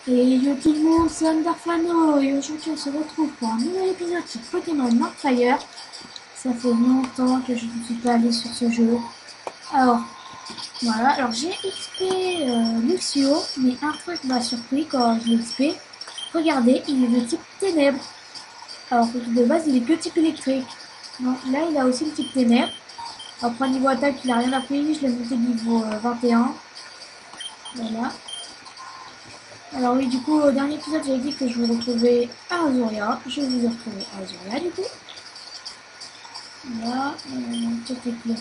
Et yo tout le monde, c'est Underfano et aujourd'hui on se retrouve pour un nouvel épisode sur Pokémon Northfire. Ça fait longtemps que je ne suis pas allée sur ce jeu. Alors, voilà, alors j'ai XP Luxio, mais un truc m'a surpris quand je l'ai XP. Regardez, il est de type ténèbres. Alors de base il est que type électrique. Donc là il a aussi le type ténèbres. Après niveau attaque il a rien appris, je l'ai monté niveau 21. Voilà. Alors oui, du coup, au dernier épisode, j'avais dit que je vous retrouvais à Azuria. Je vous ai retrouvé à Azuria, du coup. Voilà, tout est clair.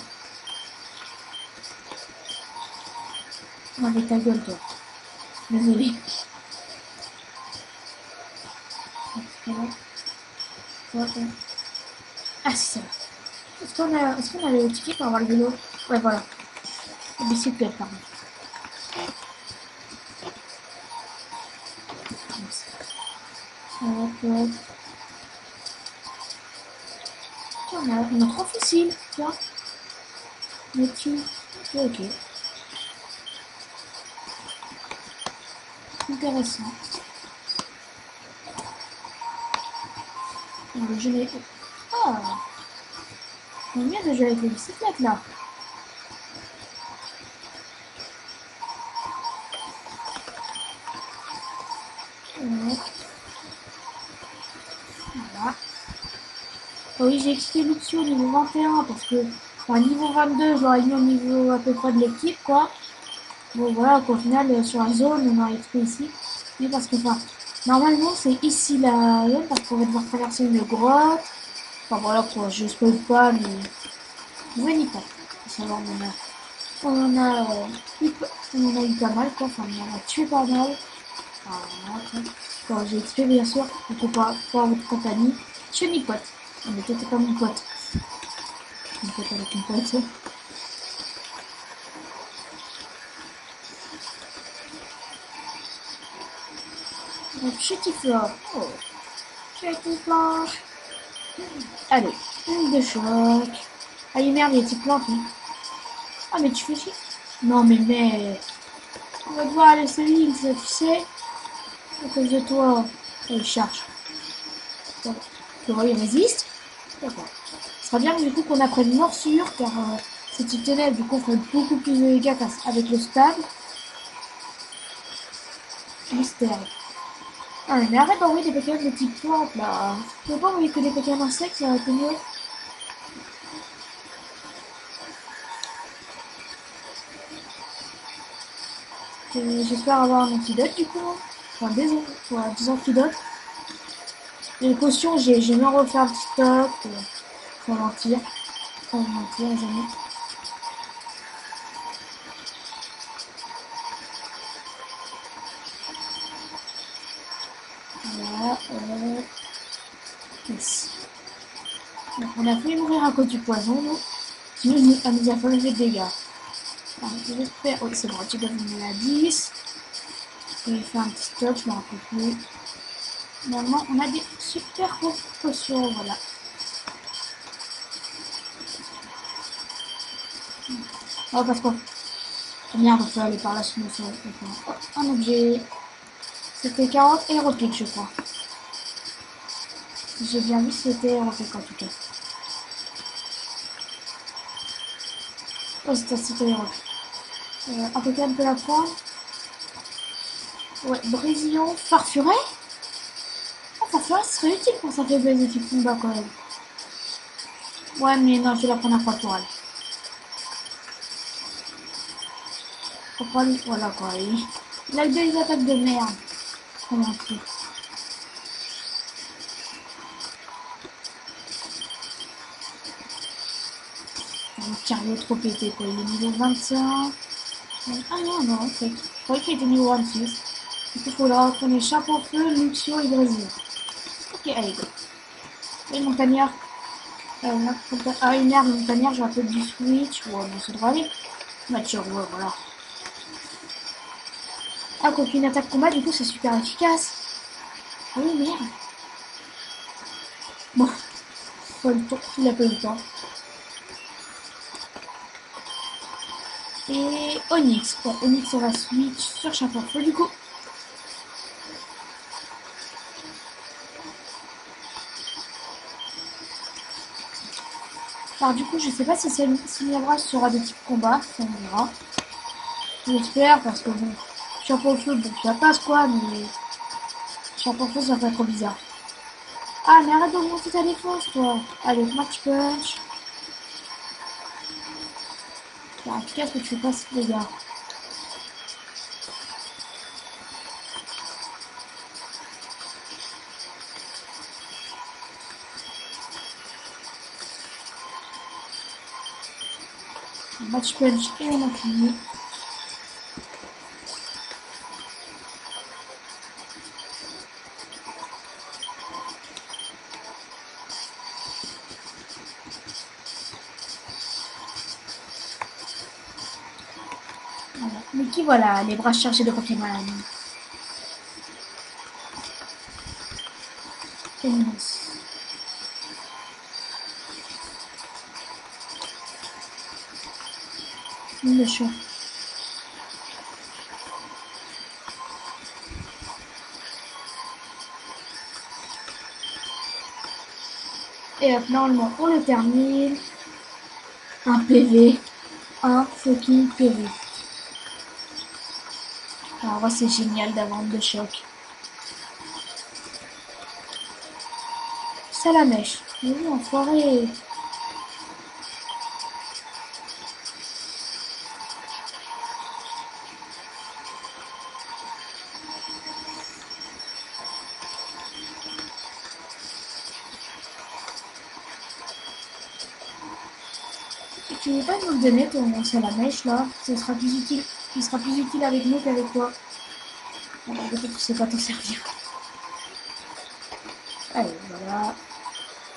Non, mais ta gueule, toi. Désolé. Voilà. Ah, c'est ça. Est-ce qu'on a le ticket pour avoir le vélo? Ouais, voilà. La bicyclette, pardon. Hop. Tiens, on a 3 fossiles, tiens. Le petit. Ok. Intéressant. Alors, je l'ai... Ah, on vient de jouer avec les bicyclettes, là. Voilà. Oh oui, j'ai XP Luxio au niveau 21 parce que niveau 22, je l'aurais mis au niveau à peu près de l'équipe, quoi. Bon, voilà, qu'au final, sur la zone, on a XP ici. Mais parce que, normalement, c'est ici la zone parce qu'on va devoir traverser une grotte. Enfin, voilà, quoi, je spoil pas, mais vous venez pas. Savoir, on en a eu pas mal, quoi. Enfin, on en a tué pas mal. Voilà, quand j'ai XP, bien sûr, on peut pas votre compagnie. Chez mes potes. Mais toi, t'es pas mon pote. Mon pote avec mon pote. Donc, Chetiflore. Oh. Chetiflore. Allez, une de choc. Ah, merde, il y a des plantes. Ah, mais tu fais chier. Non, mais mec. On va devoir aller sur l'île, ça, tu sais. À cause de toi. Il charge. Bon. Tu vois, il résiste. D'accord. Ce sera bien du coup qu'on apprenne morsure, car c'est une ténèbre, du coup on ferait beaucoup plus de dégâts avec le stable. Mystère. Ah mais arrête d'envoyer des Pokémon de type plante là. Tu peux pas envoyer que des Pokémon insectes, ça va être mieux. J'espère avoir un antidote du coup. Enfin des antidotes. Les potions, j'ai même refait un petit stock. Sans mentir. Sans mentir les amis. Voilà. Yes. Donc, on a fait mourir à cause du poison, nous. Sinon, elle nous a fait lever de dégâts. Alors, j'espère. Oui, c'est bon, tu dois venir à 10. J'ai fait un petit stop, je m'en rappelle plus. Normalement, on a des super potions, voilà. Oh, parce que. Oh, merde, on peut aller par là, sinon ça va. Oh, un objet. C'était 40 aéropiques, je crois. J'ai bien vu, c'était aéropique en tout cas. Oh, c'était aéropique. Un Pokémon peut la prendre. Ouais, Brésillant, Farfuret. Oh, Farfuret, ce serait utile pour sa faiblesse de type combat quand même. Ouais, mais non, je vais la prendre à Farfuret. Pourquoi lui? Voilà quoi, il a eu des attaques de merde. Comment on fait? Le cardio trop pété quoi, il est niveau 25. Ah non, en fait. Je croyais qu'il était niveau 26. Du coup, il faudra qu'on échappe au feu, Luxio et Brésil. Ok, allez, go. Et le montagnard. Ah, une merde, le montagnard, j'ai un peu du switch. Ouais, bon, ça devrait aller. Mature, ouais, voilà. Ah, quand une attaque combat, du coup, c'est super efficace. Ah oui, merde. Bon, pas le temps, il a pas eu le temps. Et Onyx. Bon, Onyx, on va switch sur chapeau feu du coup. Alors du coup, je sais pas si Miabra sera de type combat, ça on verra. J'espère parce que bon, chapeau feu, bon, ça passe quoi, mais chapeau feu, ça fait trop bizarre. Ah, mais arrête d'augmenter ta défense, toi. Allez, match punch. En tout cas, ce que tu fais pas, c'est les gars. Match punch et on a fini. Voilà. Mais qui voilà, les bras chargés de Pokémon. Immense. Le choix. Et hop, normalement, on le termine. Un PV. Un fucking PV. Alors, moi, c'est génial d'avoir de choc. Salamèche. Mais oui, enfoiré. Tu veux pas nous le donner ton Salamèche là? Ce sera plus utile. Il sera plus utile avec nous qu'avec toi. Bon, bah, peut-être que tu sais pas t'en servir. Allez, voilà.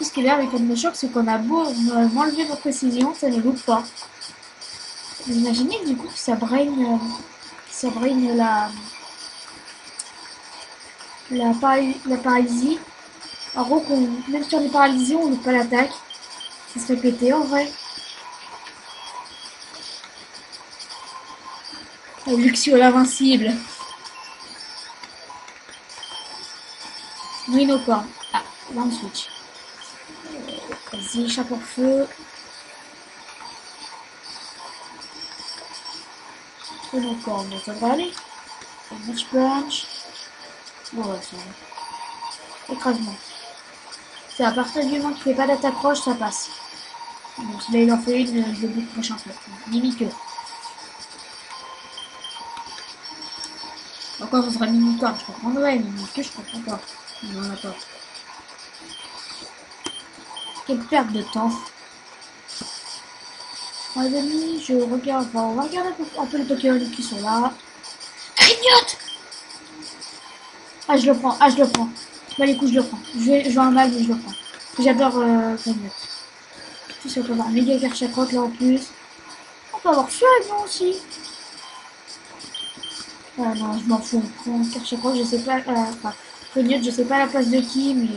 Ce qui est bien avec un choc, c'est qu'on a beau m'enlever votre précision, ça ne loupe pas. Vous imaginez du coup que ça brain la paralysie. En gros, même si on est paralysé, on ne loupe pas l'attaque. Ça serait pété en vrai. Luxio l'invincible. Rhinocorn. Ah, là on switch. Vas-y, chat pour feu. Rhinocorn, ça devrait aller. Match punch. Bon, ouais, ça va. Écrasement. C'est à partir du moment qu'il fait pas d'attaque proche, ça passe. Donc là, il en fait une, je le bout prochain peu. Mimique. Encore, ce sera Mimicorn, je comprendrais, Mimique, je comprends pas. Non, on a pas. Quelle perte de temps. Bon, les amis, je regarde, on va regarder un peu les Pokémon qui sont là. Grignote. Ah, je le prends, ah, je le prends. Bah, les coups, je le prends. Je vais un mal, mais je le prends. J'adore Grignote. Tu sais, on peut avoir méga Kerchakroc là en plus. On peut avoir Flag, non, aussi. Ah non, je m'en fous. On prend Kerchakroc, je sais pas, enfin, Grignote, je sais pas la place de qui, mais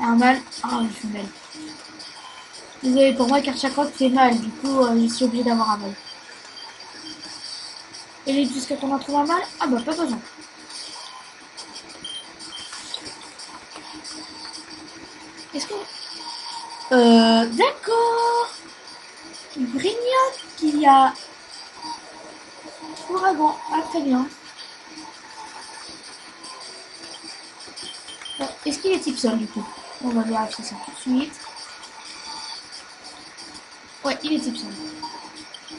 un mal. Ah, je suis mal. Désolé, pour moi, Kerchakroc fait mal, du coup, je suis obligée d'avoir un mal. Et les jusqu'à qu'on en trouve un mal? Ah bah, pas besoin. Est-ce que... d'accord. Grignote qu'il y a... Ouragan. Ah, très bien. Est-ce qu'il est type sol, du coup? On va vérifier ça tout de suite. Ouais, il est type sol.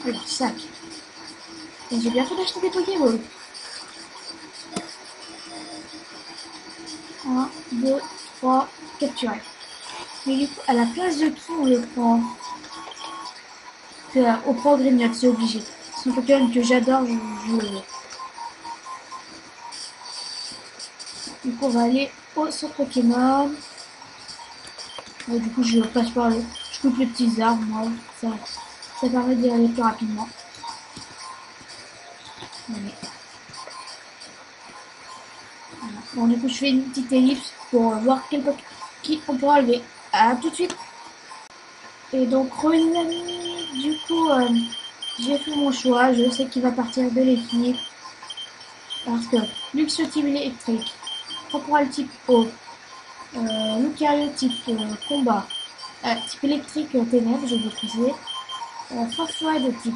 Alors, sac. Et j'ai bien fait d'acheter des Pokéballs. 1, 2, 3, capturé. Mais du coup, à la place de qui on le prend? Au prend Grignote, c'est obligé. C'est un Pokémon que j'adore, je le veux. Du coup, on va aller au centre Pokémon. Du coup, je passe par le... Je coupe les petits arbres, moi. Ça permet d'y aller plus rapidement. Allez. Voilà. Bon, du coup, je fais une petite ellipse pour voir qui on pourra lever. À tout de suite. Et donc, les amis, du coup, j'ai fait mon choix, je sais qu'il va partir de l'équipe. Parce que Lux type électrique, Corporal type eau, Lucario type combat, type électrique ténèbres, je vais préciser, Farfouet de type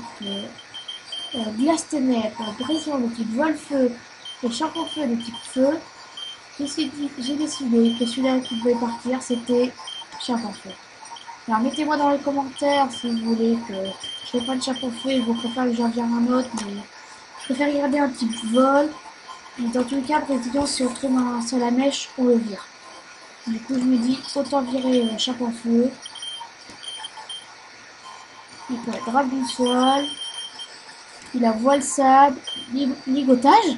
glace ténèbres, brisant de type vol-feu et charbon-feu de type feu. J'ai décidé que celui-là qui devait partir, c'était charbon-feu. Alors mettez-moi dans les commentaires si vous voulez que je ne fais pas de charbon-feu et vous préférez que j'en vienne un autre, mais je préfère garder un type vol. Mais dans tous les cas, le président, si on trouve un seul à mèche, on le vire. Du coup, je me dis, autant virer charbon-feu. Il peut être drape du sol. Il a voile sable, ligotage.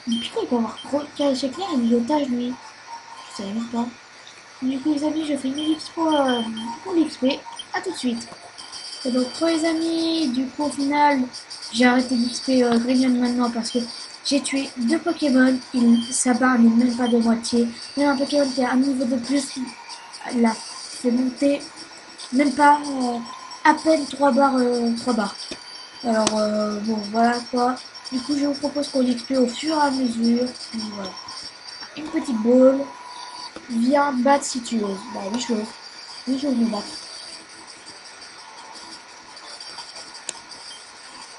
Depuis quand il peut avoir chez clair et ligotage, lui? Je savais même pas. Du coup, les amis, je fais une ellipse pour l'XP. A tout de suite. Et donc, pour les amis, du coup, au final, j'ai arrêté d'XP Greymon maintenant parce que j'ai tué 2 Pokémon. Sa barre n'est même pas de moitié. Même un Pokémon qui a un niveau de plus, il a fait monter même pas à peine 3 barres. 3 barres. Alors, bon, voilà quoi. Du coup, je vous propose qu'on XP au fur et à mesure. Donc, voilà. Une petite boule. Viens battre si tu oses. Bah oui, je ose. Oui, je ose me battre.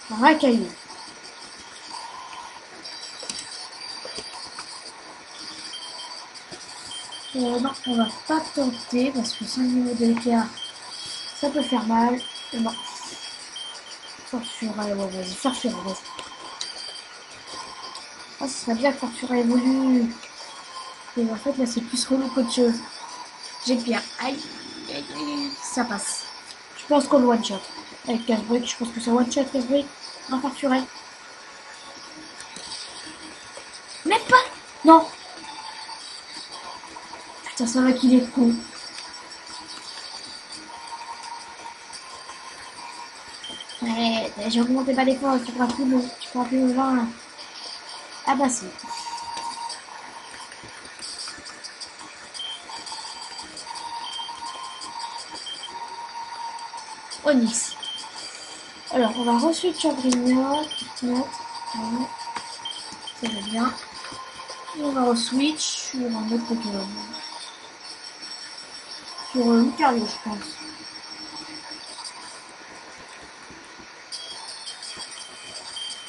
Racaillé. Non, on va pas tenter parce que 5 niveaux d'écart, ça peut faire mal. Non. Fortuna, ouais, vas-y, Fortuna, vas-y. Ah, ce serait bien que Fortuna évolue. Et en fait, là, c'est plus relou qu'autre chose. J'ai bien. Aïe, aïe, aïe, ça passe. Je pense qu'on le one-shot. Avec Casse-Brick, je pense que c'est one-shot, Casse-Brick. Non, Fortuna. Même pas. Non. Putain, ça va qu'il est con. Ouais, j'ai augmenté pas d'effort, tu pourras plus le 20. Ah bah si. Onyx. Alors, on va re-switch sur Grignotte. Ça va bien. Et on va re-switch sur un autre Pokémon. Sur Lucario, je pense.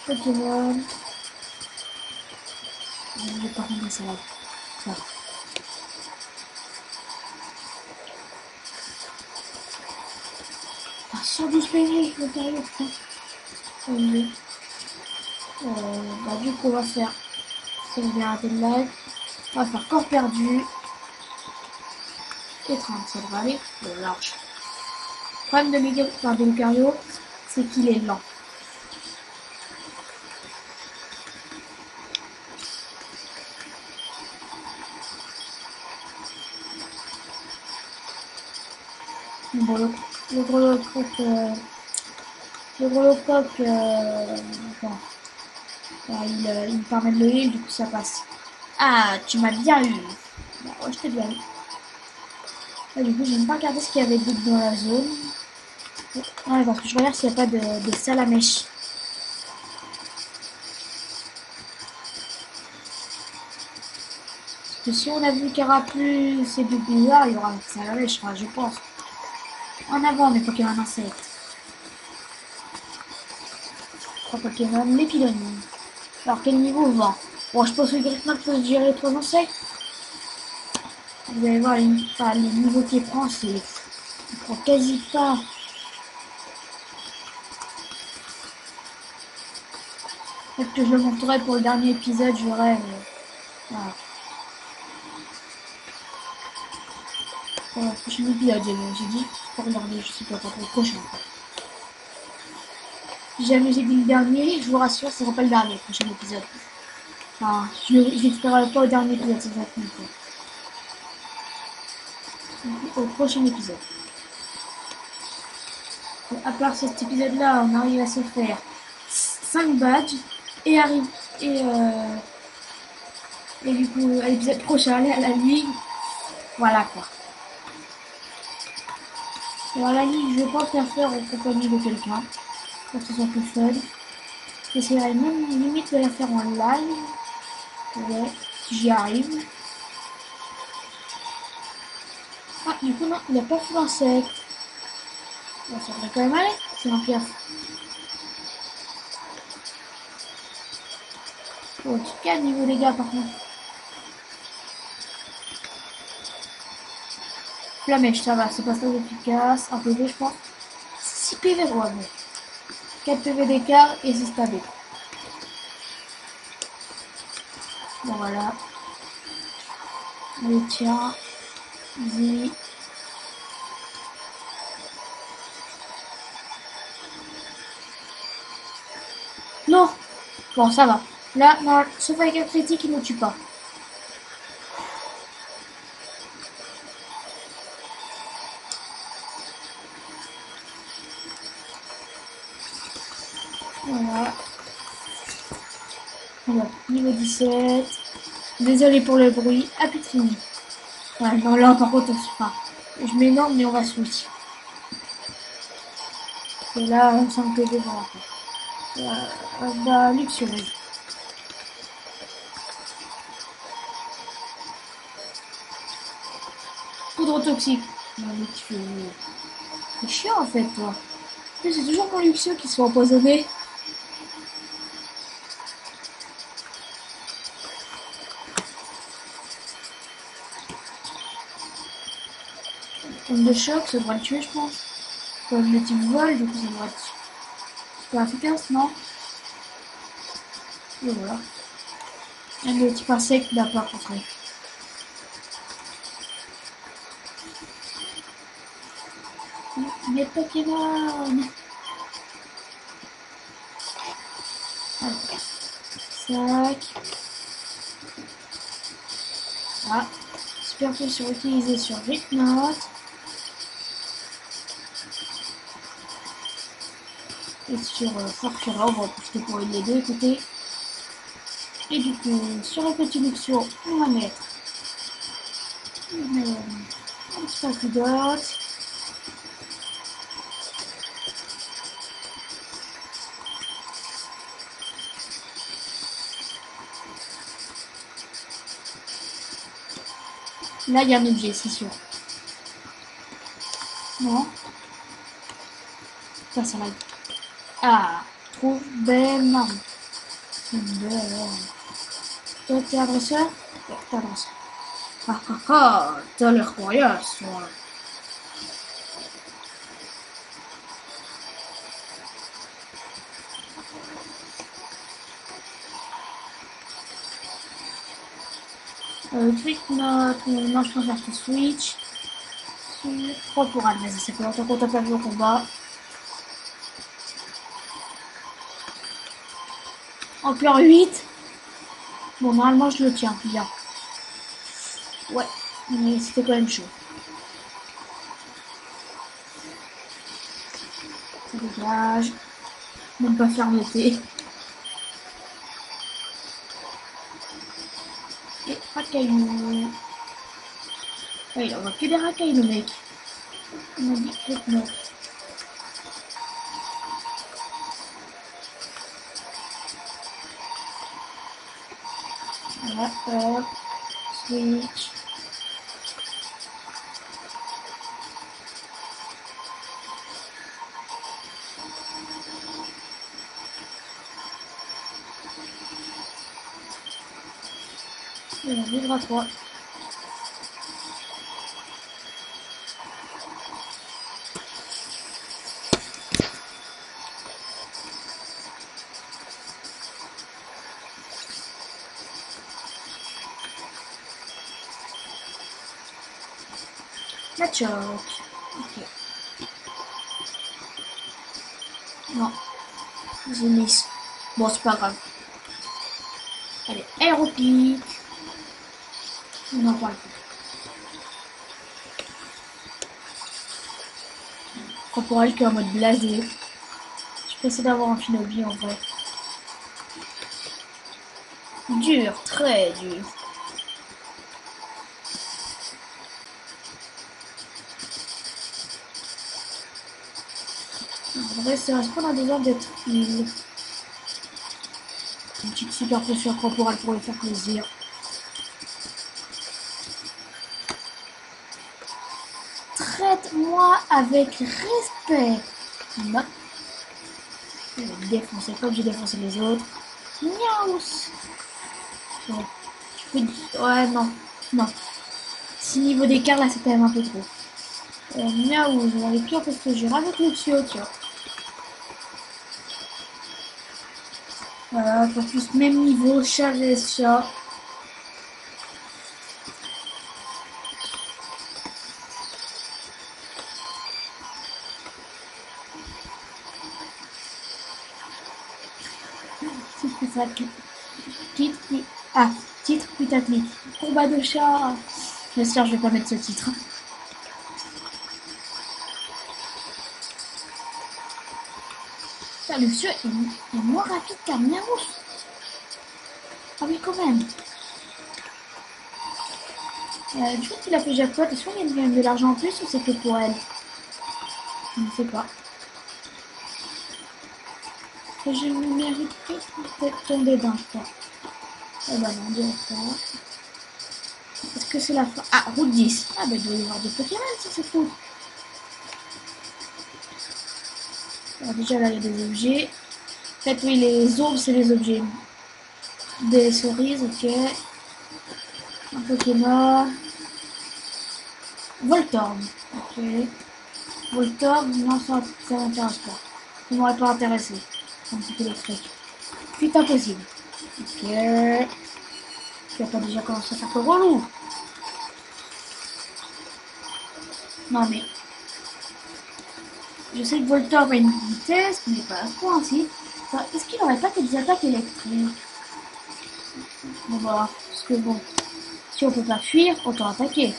Pokémon. Je vais pas rendre ça là. Ça va. Ah, sur display, Lucario, putain. Bah, du coup, on va faire. Si on vient arrêter de live. On va faire corps perdu. Et 30, ça devrait aller. Le large. Le problème de Lucario, c'est qu'il est lent. Bon, le Grolocoq, bon, il me permet de le heal, du coup ça passe. Ah, tu m'as bien eu. Bah, ouais, je t'ai bien eu. Ah, du coup, j'ai même pas regardé ce qu'il y avait d'autre dans la zone. Ouais, parce que je regarde s'il n'y a pas de salamèche. Parce que si on a vu qu'il y aura plus ces deux bizarres, il y aura un salamèche, je pense. En avant, mes Pokémon insectes. 3 Pokémon, l'épidémie. Alors, quel niveau 20? Bon, je pense que Griffon peut gérer 3 insectes. Vous allez voir les niveaux qu'il prend, il prend quasi pas. Peut-être que je le montrerai pour le dernier épisode, je rêve. Voilà. Pour le prochain épisode, j'ai dit pour regarder, je sais pas, pour le prochain. Si jamais j'ai dit le dernier, je vous rassure, ce sera pas le dernier, le prochain épisode. Enfin, je l'explorerai pas au dernier épisode, c'est exactement quoi. Au prochain épisode. Donc, à part cet épisode-là, on arrive à se faire 5 badges et arrive et du coup à l'épisode prochain aller à la ligue. Voilà quoi. Alors la ligue, je pense la faire en compagnie de quelqu'un. pour que ce soit plus fun. J'essaierai même limite de la faire en live. Ouais, si j'y arrive. Ah, du coup, non, il n'a pas fait l'insecte. Bon, ça devrait quand même aller. C'est un piaf. Bon, tu calmes niveau dégâts par contre. Flamèche, ça va, c'est pas très efficace. Un PV, je pense. 6 PV, ouais, bon. 4 PV d'écart et c'est stable. Bon, voilà. Allez, tiens. Vas-y. Non. Bon, ça va. Là, non, sauf avec un critique, il ne tue pas. Voilà. Voilà. Niveau 17. Désolé pour le bruit. Ah, puis fini. Ouais, non, là, par contre, on se fera. Je m'énorme, mais on va switch. Et là, 5 PV, voilà. Bah, Luxio, vas-y. Poudre toxique. Non, mais tu... C'est chiant, en fait, toi. C'est toujours mon Luxio qui se fait empoisonner. Onde de choc, ça devrait le tuer, je pense. Comme le type vol, du coup, ça devrait être super efficace, non? Et voilà. Et le type insecte, il a pas compris. Les Pokémon. Sac. Ah. Super potion utilisée sur Rythnote. Et sur Forfera, on va en profiter pour les deux côtés. Et du coup, sur le petit Luxio, on va mettre un petit antidote. Là, il y a un objet, c'est sûr. Non. Ça, ça va. Ah, trouve belle marne. Belle. Toi, t'es agresseur? Ouais, t'es agresseur. Ah, ah, ah, t'as l'air coriace, toi. Trick note, non, je préfère que switch. 3 pour Anne, vas-y, ça fait longtemps qu'on t'a pas vu au combat. Ampleur 8. Bon, normalement, je le tiens, bien. Ouais, mais c'était quand même chaud. Ça dégage. Même pas fermeté. Et racaillou. Ah, il envoie que des racailles, le mec. On a dit trick note. Voilà, hop. Switch. Et on vivre à 3. La choc. Ok. Non, j'ai mis. Bon, c'est pas grave. Allez, aéropique. On en parle plus. Corporel qui est en mode blasé. Je peux essayer d'avoir un Shinobi en vrai. Dur, très dur. vrai, ça respawn a besoin d'être heal. Une petite super potion corporelle pour lui faire plaisir. Traite-moi avec respect. Non. Je vais défoncer comme j'ai défoncé les autres. Miaous. Bon. Ouais, non. Non. 6 niveaux d'écart, là, c'est quand même un peu trop. Miaou, je vais aller pire parce que j'ai avec le tuyau, tu vois. Voilà, pour plus même niveau, chat et chat. Ah, titre putaclic. Combat de chat. J'espère que je vais pas mettre ce titre. Putain, Lucio est moins rapide qu'un Miaous. Ah oui, quand même. Du coup, qu'il a fait jackpot, est-ce qu'on gagne de l'argent en plus ou c'est que pour elle? Je ne sais pas. Que je ne mérite que peut-être tomber d'un fois. Eh ben non, direct pas. Est-ce que c'est la fin? Ah, route 10. Ah ben il doit y avoir des Pokémon, ça c'est cool. Alors déjà là, il y a des objets. En fait, oui, les orbes, c'est les objets. Des cerises, ok. Un Pokémon. Voltorb. Ok. Voltorb, non, ça m'intéresse pas. Ça m'aurait pas intéressé. Un petit électrique. Fuite impossible. Ok. Tu vas pas déjà commencer à faire le relou. Non mais. Je sais que Voltorb a une vitesse, mais pas à ce point-ci. Enfin, est-ce qu'il aurait pas que des attaques électriques? Bon bah, parce que bon, si on peut pas fuir, autant attaquer.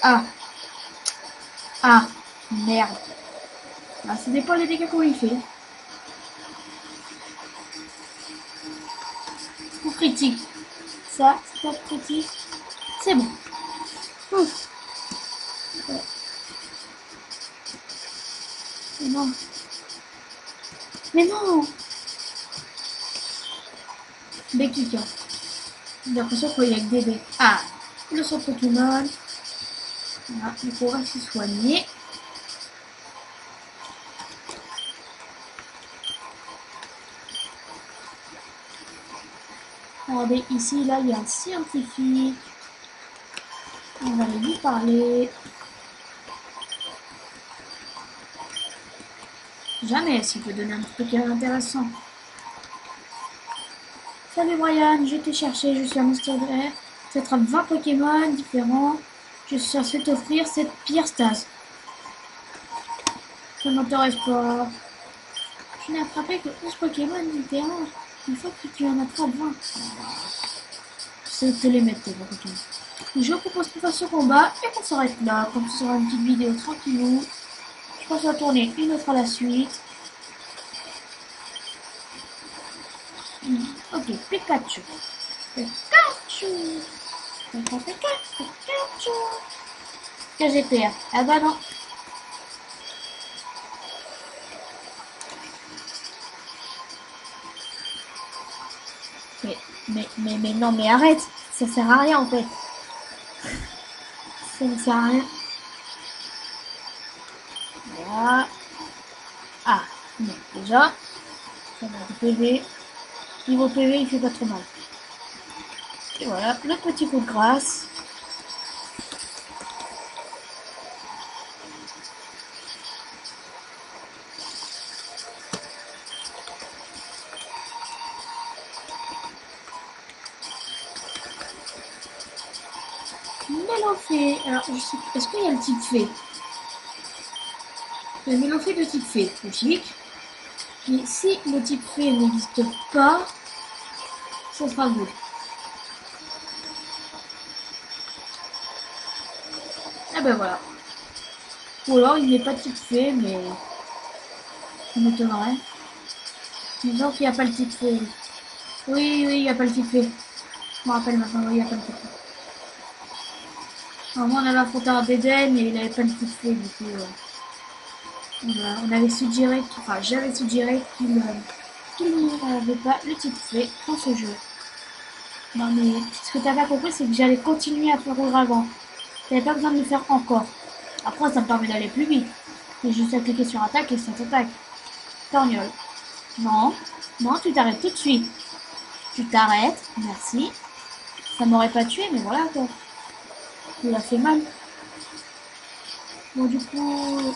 Ah, ah, merde. Ah, ça dépend les dégâts qu'on lui fait. Coup critique. Ça, c'est pas critique. C'est bon. Ouf. Ouais. Mais non. Mais non. Bekika. J'ai l'impression qu'il y a que des dés. Ah, le son Pokémon. Voilà, il pourra se soigner. Regardez, ici, là, il y a un scientifique. On va aller lui parler. Jamais s'il peut donner un Pokémon intéressant. Salut Brian, je t'ai cherché, je suis un Monster Air. Tu attrapes 20 Pokémon différents. Je suis censé t'offrir cette pierre stase. Ça m'intéresse pas. Je n'ai attrapé que 11 Pokémon différents. Une fois que tu en attrapes 20. C'est te les mettre tes Pokémon. Je propose qu'on fasse ce combat et qu'on s'arrête là. Comme ce sera une petite vidéo tranquillou. Je pense à tourner une autre à la suite. Ok, Pikachu. Pikachu. Pikachu. KGPR. Ah bah non. Mais non, mais arrête. Ça sert à rien en fait. Ça ne sert à rien. Voilà. Ah, non, déjà. Ça va, PV. Niveau PV, il fait pas trop mal. Et voilà, le petit coup de grâce. Mélophée. Alors, je sais, est-ce qu'il y a le type fée? Le Mélophée de type fée, logique. Mais si le type fée n'existe pas, ça sera good. Ah ben voilà. Ou alors il n'est pas type fée, mais ça m'étonnerait. Disons qu'il n'y a pas le type fée. Oui, il n'y a pas le type fée. Je me rappelle maintenant, oui, il n'y a pas le type fée. Normalement, on avait affronté un d'Eden et il n'avait pas le type fée, du coup. On avait suggéré, enfin j'avais suggéré qu'il n'y avait pas le titre fait dans ce jeu. Non mais ce que t'as pas compris, c'est que j'allais continuer à faire au dragon. T'avais pas besoin de le faire encore. Après, ça me permet d'aller plus vite. J'ai juste à cliquer sur attaque et ça t'attaque. Torgnole. Non, non, tu t'arrêtes tout de suite. Tu t'arrêtes, merci. Ça m'aurait pas tué, mais voilà quoi. Il a fait mal. Bon, du coup,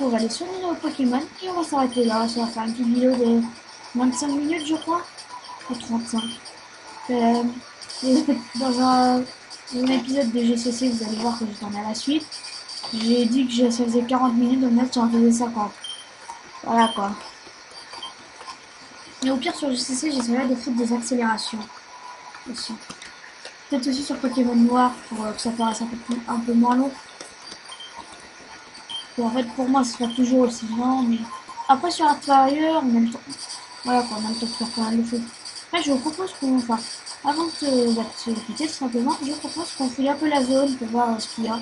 on va aller sur nos Pokémon et on va s'arrêter là. Ça va faire une petite vidéo de 25 minutes, je crois. Ou 35. Euh, dans un épisode de GCC, vous allez voir que je tourne à la suite. J'ai dit que ça faisait 40 minutes, donc là, j'en faisais 50. Voilà quoi. Et au pire, sur GCC, j'essaierai de foutre des accélérations aussi. Peut-être aussi sur Pokémon Noir pour que ça paraisse un peu moins long. Et en fait, pour moi, ce sera toujours aussi lent, mais après, sur Artfire, on a le temps. Voilà quoi, on a le temps de faire pas mal de choses. Après, je vous propose qu'on. Enfin, avant de se quitter, tout simplement, je vous propose qu'on fouille un peu la zone pour voir ce qu'il y a.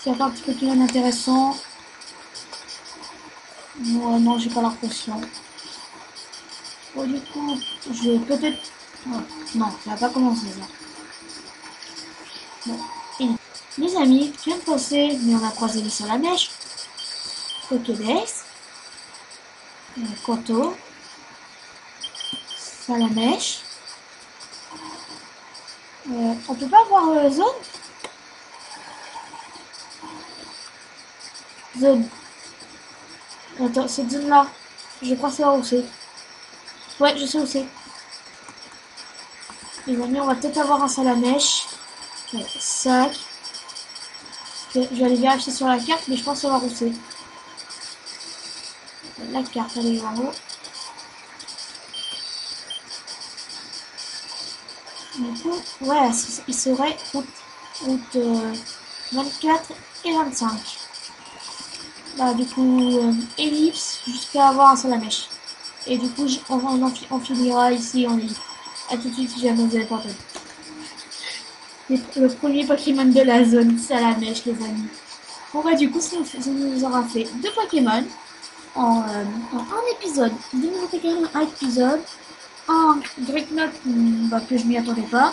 S'il n'y a pas un petit Pokémon intéressant. Non, j'ai pas l'impression. Bon, du coup, je vais peut-être. Oh, non, ça va pas commencer ça. Bon. Et les amis, je viens de passer, mais on a croisé les Salamèche, Pokédex, Koto, Salamèche. On peut pas voir zone. Zone. Attends, cette zone là, je crois savoir où c'est. Ouais, je sais où c'est. Les amis, on va peut-être avoir un Salamèche. Ouais, sac. Je vais aller vérifier sur la carte, mais je pense savoir où c'est. La carte, elle est en haut. Du coup, ouais, il serait route 24 et 25. Là, du coup, ellipse jusqu'à avoir un Salamèche. Et du coup, on finira ici en ellipse. A tout de suite si jamais vous avez pas entendu. Le premier Pokémon de la zone, Salamèche, les amis. Bon, bah, du coup, ça nous aura fait 2 Pokémon en un épisode. 2 nouveaux Pokémon en un épisode. Un Great Note bah, que je m'y attendais pas.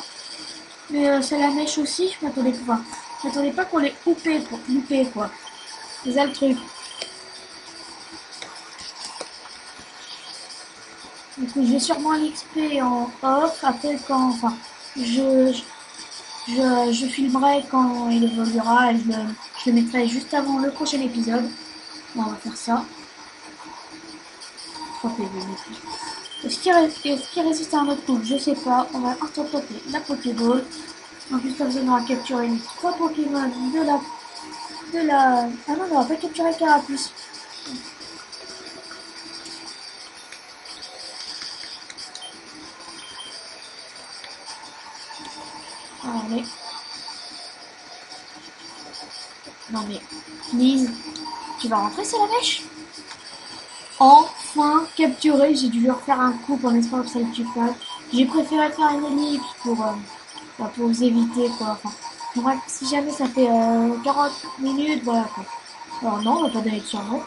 Mais Salamèche aussi, je m'attendais pas. Je m'attendais pas qu'on les louper quoi. C'est ça le truc. Du coup, j'ai sûrement l'XP en off. Après, enfin, je filmerai quand il évoluera et je le mettrai juste avant le prochain épisode. Bon, on va faire ça. 3 PV. Est-ce qu'il résiste à un autre coup? Je sais pas. On va interpréter la Pokéball. En plus, ça vous aura capturé les 3 Pokémon de la. Ah non, on va pas capturer Carapuce. Allez. Non mais, please. Tu vas rentrer, c'est la mèche? Enfin capturé, j'ai dû lui refaire un coup en espérant que ça le tue pas. J'ai préféré faire une ellipse pour vous éviter quoi. Enfin, bref, si jamais ça fait 40 minutes, voilà quoi. Alors non, on va pas donner de surnom.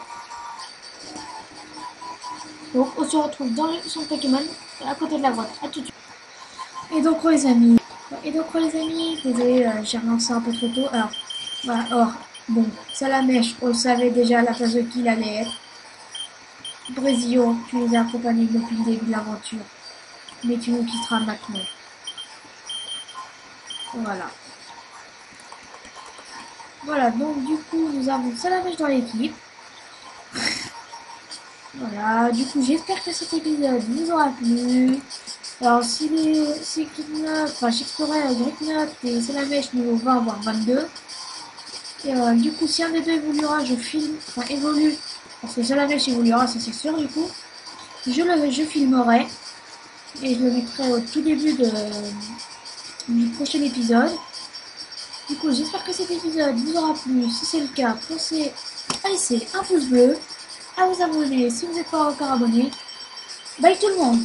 Donc on se retrouve dans son Pokémon à côté de la grotte. À tout de suite. Et donc les amis, désolé, j'ai relancé un peu trop tôt. Alors, voilà, bon, Salamèche, on le savait déjà à la place de qui il allait être. Brésilio, tu nous as accompagnés depuis le début de l'aventure, mais tu nous quitteras maintenant. Voilà. Voilà, donc du coup, nous avons Salamèche dans l'équipe. Voilà, du coup, j'espère que cet épisode vous aura plu. Alors, si Kidnap, enfin, j'explorais Great et Salamèche niveau 20 voire 22. Et du coup, si un des deux évoluera, je filme, enfin, évolue, parce que Salamèche évoluera, ça c'est sûr, du coup. Je filmerai et je le mettrai au tout début du prochain épisode. Du coup, j'espère que cet épisode vous aura plu. Si c'est le cas, pensez à laisser un pouce bleu, à vous abonner si vous n'êtes pas encore abonné. Bye tout le monde!